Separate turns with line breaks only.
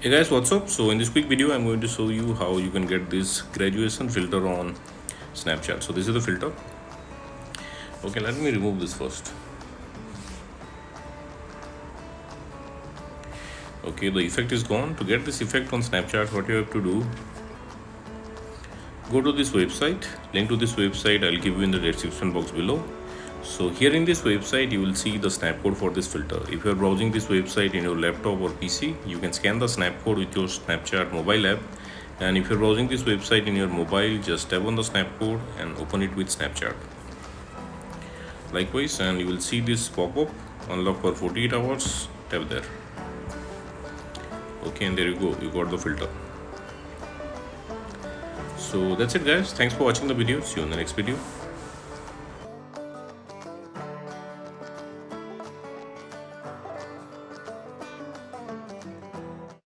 Hey guys, what's up? So in this quick video I'm going to show you how you can get this graduation filter on Snapchat. So this is the filter. Okay, let me remove this first. Okay, the effect is gone. To get this effect on Snapchat, what you have to do, go to this website. Link to this website I'll give you in the description box below. So here in this website you will see the snap code for this filter. If you are browsing this website in your laptop or PC, you can scan the snap code with your Snapchat mobile app. And if you're browsing this website in your mobile, just tap on the snap code and open it with Snapchat. Likewise, and you will see this pop-up, unlock for 48 hours, tap there. Okay, and there you go, you got the filter. So that's it guys, thanks for watching the video, see you in the next video.